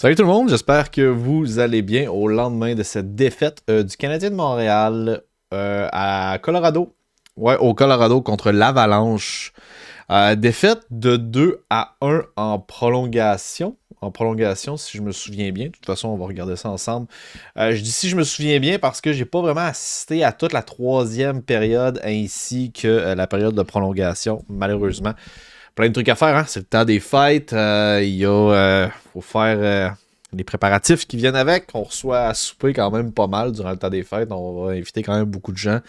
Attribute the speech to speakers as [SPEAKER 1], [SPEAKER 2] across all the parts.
[SPEAKER 1] Salut tout le monde, j'espère que vous allez bien au lendemain de cette défaite du Canadien de Montréal à Colorado. Ouais, au Colorado contre l'Avalanche. Défaite de 2-1 en prolongation. En prolongation, si je me souviens bien. De toute façon, on va regarder ça ensemble. Je dis si je me souviens bien parce que j'ai pas vraiment assisté à toute la troisième période ainsi que la période de prolongation, malheureusement. Plein de trucs à faire, hein? C'est le temps des fêtes. Faut faire les préparatifs qui viennent avec. On reçoit à souper quand même pas mal durant le temps des fêtes. On va inviter quand même beaucoup de gens.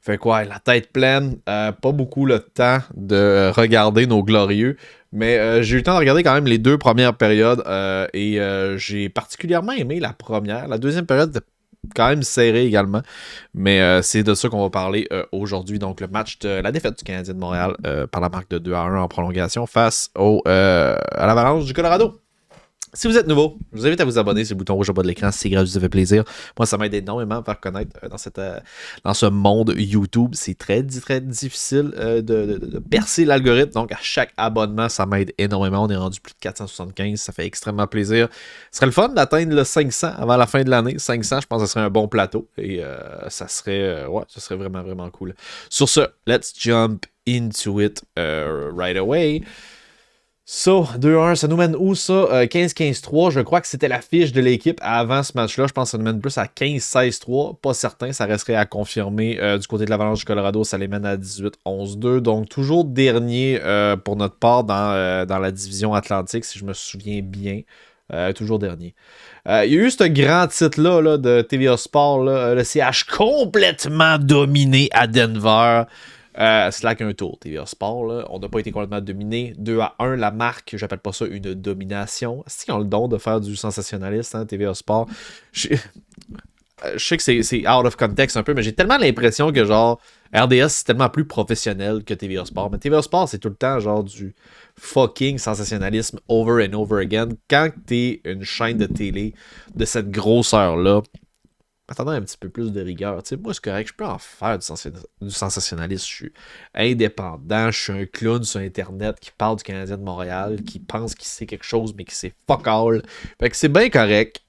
[SPEAKER 1] Fait quoi, la tête pleine. Pas beaucoup le temps de regarder nos glorieux. Mais j'ai eu le temps de regarder quand même les deux premières périodes. Et j'ai particulièrement aimé la première. La deuxième période était quand même serrée également. Mais c'est de ça qu'on va parler aujourd'hui. Donc le match de la défaite du Canadien de Montréal par la marque de 2-1 en prolongation face à l'Avalanche du Colorado. Si vous êtes nouveau, je vous invite à vous abonner. C'est le bouton rouge au bas de l'écran. Si c'est gratuit, ça fait plaisir. Moi, ça m'aide énormément à faire connaître dans ce monde YouTube. C'est très difficile de percer l'algorithme. Donc, à chaque abonnement, ça m'aide énormément. On est rendu plus de 475. Ça fait extrêmement plaisir. Ce serait le fun d'atteindre le 500 avant la fin de l'année. 500, je pense que ce serait un bon plateau. Et ça serait vraiment cool. Sur ce, let's jump into it right away. Ça, 2-1, ça nous mène où ça? 15-15-3, je crois que c'était la fiche de l'équipe avant ce match-là. Je pense que ça nous mène plus à 15-16-3. Pas certain, ça resterait à confirmer. Du côté de l'Avalanche du Colorado, ça les mène à 18-11-2. Donc toujours dernier pour notre part dans la division Atlantique, si je me souviens bien. Toujours dernier. Il y a eu ce grand titre-là là, de TVA Sport, là, le CH complètement dominé à Denver. Slack un tour, TVA Sport, là. On n'a pas été complètement dominé. 2-1, la marque, j'appelle pas ça une domination. Est-ce qu'ils ont le don de faire du sensationnaliste, hein, TVA Sport? Je sais que c'est out of context un peu, mais j'ai tellement l'impression que genre RDS c'est tellement plus professionnel que TVA Sport. Mais TVA Sport, c'est tout le temps genre du fucking sensationnalisme over and over again. Quand t'es une chaîne de télé de cette grosseur-là, attendant un petit peu plus de rigueur. Tu sais, moi, c'est correct, je peux en faire du sensationnalisme. Je suis indépendant, je suis un clown sur Internet qui parle du Canadien de Montréal, qui pense qu'il sait quelque chose, mais qui sait fuck all. Fait que c'est bien correct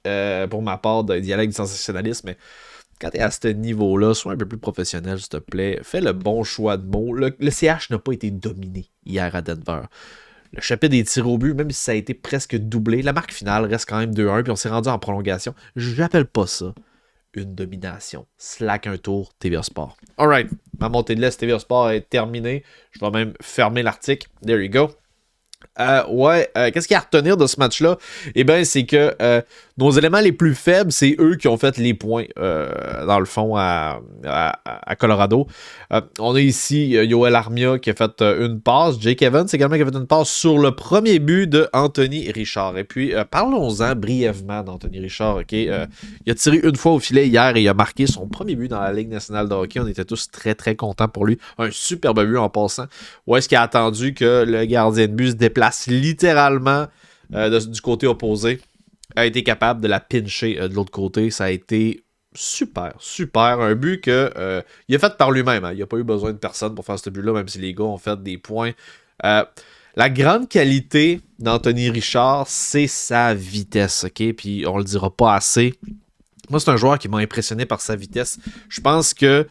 [SPEAKER 1] pour ma part d'y aller avec du sensationnalisme, mais quand t'es à ce niveau-là, sois un peu plus professionnel, s'il te plaît. Fais le bon choix de mots. Le CH n'a pas été dominé hier à Denver. Le chapitre des tirs au but, même si ça a été presque doublé, la marque finale reste quand même 2-1, puis on s'est rendu en prolongation. Je n'appelle pas ça une domination. Slack un tour, TVA Sport. Alright, ma montée de l'Est TVA Sport est terminée. Je vais même fermer l'article. There you go. Qu'est-ce qu'il y a à retenir de ce match-là? Eh bien, c'est que nos éléments les plus faibles, c'est eux qui ont fait les points, dans le fond, à Colorado. On a ici Yoel Armia qui a fait une passe. Jake Evans également qui a fait une passe sur le premier but de Anthony Richard. Et puis, parlons-en brièvement d'Anthony Richard. Okay? Il a tiré une fois au filet hier et il a marqué son premier but dans la Ligue nationale de hockey. On était tous très contents pour lui. Un superbe but en passant. Où est-ce qu'il a attendu que le gardien de but se déplace littéralement du côté opposé, a été capable de la pincher de l'autre côté. Ça a été super. Un but que il a fait par lui-même. Hein. Il n'a pas eu besoin de personne pour faire ce but-là, même si les gars ont fait des points. La grande qualité d'Anthony Richard, c'est sa vitesse, ok? Puis on le dira pas assez. Moi, c'est un joueur qui m'a impressionné par sa vitesse. Je pense que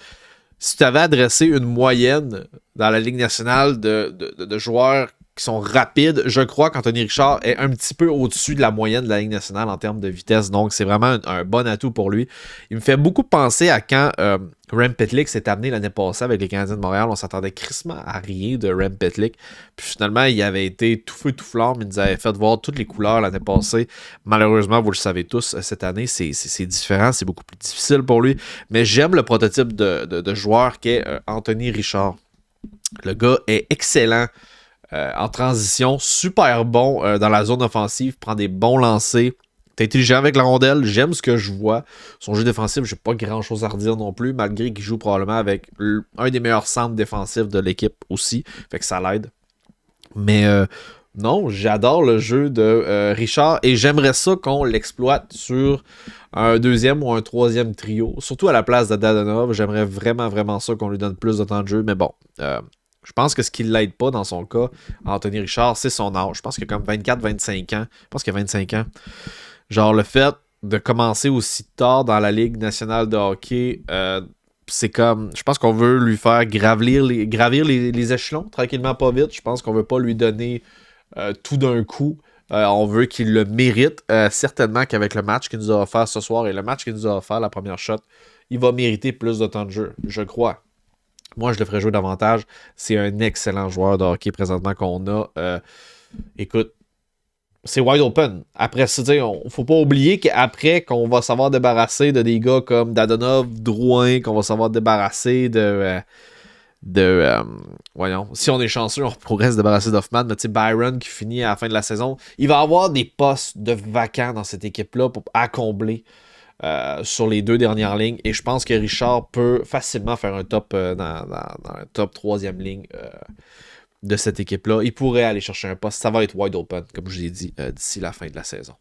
[SPEAKER 1] si tu avais adressé une moyenne dans la Ligue nationale de joueurs qui sont rapides, je crois qu'Anthony Richard est un petit peu au-dessus de la moyenne de la Ligue nationale en termes de vitesse. Donc, c'est vraiment un bon atout pour lui. Il me fait beaucoup penser à quand Rem Pitlick s'est amené l'année passée avec les Canadiens de Montréal. On s'attendait crissement à rien de Rem Pitlick. Puis finalement, il avait été tout feu, tout flamme. Il nous avait fait voir toutes les couleurs l'année passée. Malheureusement, vous le savez tous, cette année, c'est différent. C'est beaucoup plus difficile pour lui. Mais j'aime le prototype de joueur qu'est Anthony Richard. Le gars est excellent. En transition, super bon dans la zone offensive, prend des bons lancers. T'es intelligent avec la rondelle, j'aime ce que je vois. Son jeu défensif, j'ai pas grand chose à redire non plus, malgré qu'il joue probablement avec un des meilleurs centres défensifs de l'équipe aussi. Fait que ça l'aide. Mais non, j'adore le jeu de Richard et j'aimerais ça qu'on l'exploite sur un deuxième ou un troisième trio. Surtout à la place de Dadonov, j'aimerais vraiment ça qu'on lui donne plus de temps de jeu. Mais bon, Je pense que ce qui ne l'aide pas dans son cas, Anthony Richard, c'est son âge. Je pense qu'il a comme 24-25 ans. Je pense qu'il a 25 ans. Genre, le fait de commencer aussi tard dans la Ligue nationale de hockey, c'est comme... Je pense qu'on veut lui faire gravir les échelons, tranquillement, pas vite. Je pense qu'on veut pas lui donner tout d'un coup. On veut qu'il le mérite. Certainement qu'avec le match qu'il nous a offert ce soir et le match qu'il nous a offert la première shot, il va mériter plus de temps de jeu, je crois. Moi, je le ferais jouer davantage. C'est un excellent joueur de hockey présentement qu'on a. Écoute, c'est wide open. Après, faut pas oublier qu'après, qu'on va savoir débarrasser de des gars comme Dadonov, Drouin, qu'on va savoir débarrasser voyons, si on est chanceux, on pourrait se débarrasser d'Hoffman, mais tu sais, Byron qui finit à la fin de la saison, il va avoir des postes de vacants dans cette équipe-là à combler. Sur les 2 dernières lignes. Et je pense que Richard peut facilement faire un top dans le top 3e ligne de cette équipe-là. Il pourrait aller chercher un poste. Ça va être wide open, comme je l'ai dit, d'ici la fin de la saison.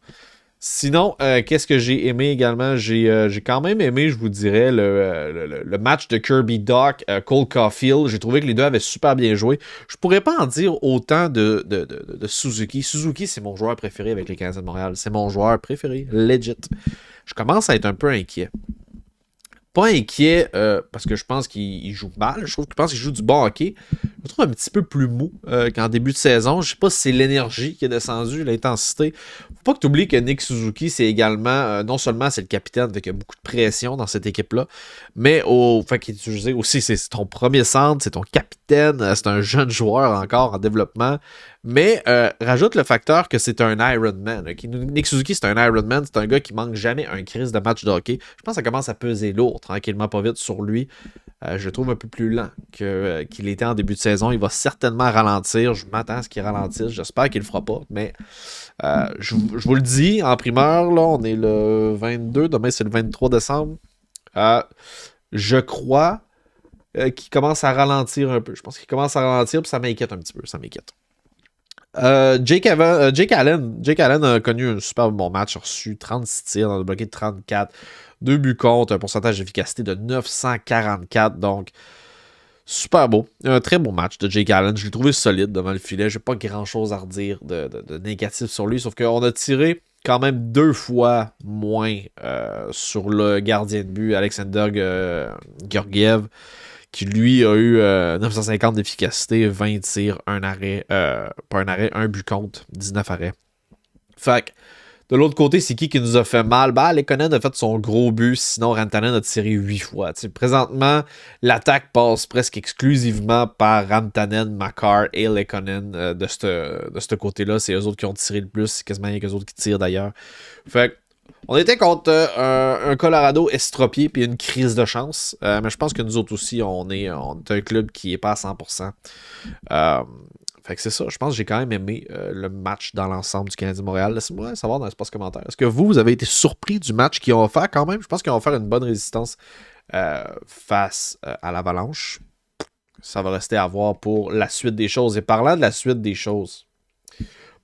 [SPEAKER 1] Sinon, qu'est-ce que j'ai aimé également? J'ai quand même aimé, je vous dirais, le match de Kirby Dach, Cole Caulfield. J'ai trouvé que les deux avaient super bien joué. Je pourrais pas en dire autant de Suzuki. Suzuki, c'est mon joueur préféré avec les Canadiens de Montréal. C'est mon joueur préféré, legit. Je commence à être un peu inquiet. Pas inquiet parce que je pense qu'il joue mal. Je pense qu'il joue du bon hockey. Je le trouve un petit peu plus mou qu'en début de saison. Je sais pas si c'est l'énergie qui est descendue, l'intensité. Faut pas que tu oublies que Nick Suzuki, c'est également, non seulement c'est le capitaine, avec beaucoup de pression dans cette équipe-là, mais au fait qu'il est utilisé aussi, c'est ton premier centre, c'est ton capitaine, c'est un jeune joueur encore en développement. Mais rajoute le facteur que c'est un Ironman. Okay? Nick Suzuki, c'est un Ironman. C'est un gars qui manque jamais un crise de match de hockey. Je pense que ça commence à peser lourd, tranquillement, pas vite sur lui. Je le trouve un peu plus lent qu'il était en début de saison. Il va certainement ralentir. Je m'attends à ce qu'il ralentisse. J'espère qu'il le fera pas. Mais je vous le dis, en primeur, là, on est le 22. Demain, c'est le 23 décembre. Je crois qu'il commence à ralentir un peu. Je pense qu'il commence à ralentir, puis ça m'inquiète un petit peu. Ça m'inquiète. Jake Allen a connu un super bon match, a reçu 36 tirs dans le bloqué de 34, 2 buts contre, un pourcentage d'efficacité de 944, donc super beau. Un très bon match de Jake Allen, je l'ai trouvé solide devant le filet, j'ai pas grand chose à redire de négatif sur lui, sauf qu'on a tiré quand même 2 fois moins sur le gardien de but, Alexander Georgiev, qui lui a eu 950 d'efficacité, 20 tirs, un arrêt, pas un arrêt, un but contre, 19 arrêts. Fait que, de l'autre côté, c'est qui nous a fait mal? Lekonen a fait son gros but, sinon Rantanen a tiré 8 fois. T'sais, présentement, l'attaque passe presque exclusivement par Rantanen, Makar et Lekonen de ce côté-là. C'est eux autres qui ont tiré le plus, c'est quasiment rien qu'eux autres qui tirent d'ailleurs. Fait que, on était contre un Colorado estropié puis une crise de chance. Mais je pense que nous autres aussi, on est un club qui est pas à 100%. Fait que c'est ça. Je pense que j'ai quand même aimé le match dans l'ensemble du Canadien de Montréal. Laissez-moi savoir dans l'espace commentaire. Est-ce que vous avez été surpris du match qu'ils ont offert quand même? Je pense qu'ils ont offert une bonne résistance face à l'Avalanche. Ça va rester à voir pour la suite des choses. Et parlant de la suite des choses...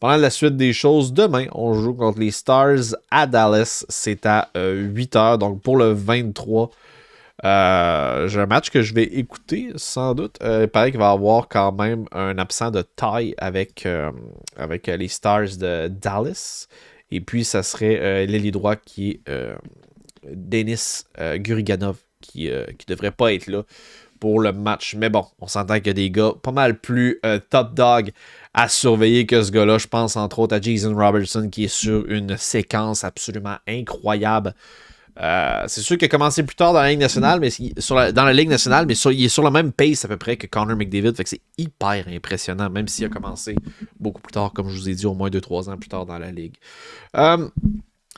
[SPEAKER 1] demain, on joue contre les Stars à Dallas. C'est à 8h, donc pour le 23. J'ai un match que je vais écouter, sans doute. Il paraît qu'il va y avoir quand même un absent de taille avec les Stars de Dallas. Et puis, ça serait l'ailier droit qui est Denis Guriganov, qui devrait pas être là pour le match. Mais bon, on s'entend qu'il y a des gars pas mal plus top dog à surveiller que ce gars-là. Je pense entre autres à Jason Robertson qui est sur une séquence absolument incroyable. C'est sûr qu'il a commencé plus tard dans la Ligue nationale, mais dans la Ligue nationale, mais il est sur le même pace à peu près que Connor McDavid. Fait que c'est hyper impressionnant, même s'il a commencé beaucoup plus tard, comme je vous ai dit, au moins 2-3 ans plus tard dans la Ligue.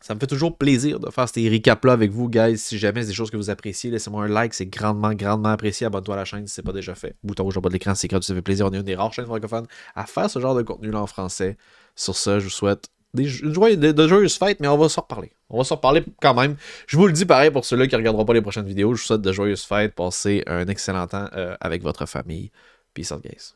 [SPEAKER 1] Ça me fait toujours plaisir de faire ces recaps-là avec vous, guys. Si jamais c'est des choses que vous appréciez, laissez-moi un like, c'est grandement, grandement apprécié. Abonne-toi à la chaîne si c'est pas déjà fait. Bouton rouge en bas de l'écran, c'est quand ça fait plaisir. On est une des rares chaînes francophones à faire ce genre de contenu-là en français. Sur ça, je vous souhaite de joyeuses fêtes, mais on va s'en reparler. On va s'en reparler quand même. Je vous le dis pareil pour ceux-là qui ne regarderont pas les prochaines vidéos. Je vous souhaite de joyeuses fêtes. Passez un excellent temps avec votre famille. Peace out, guys.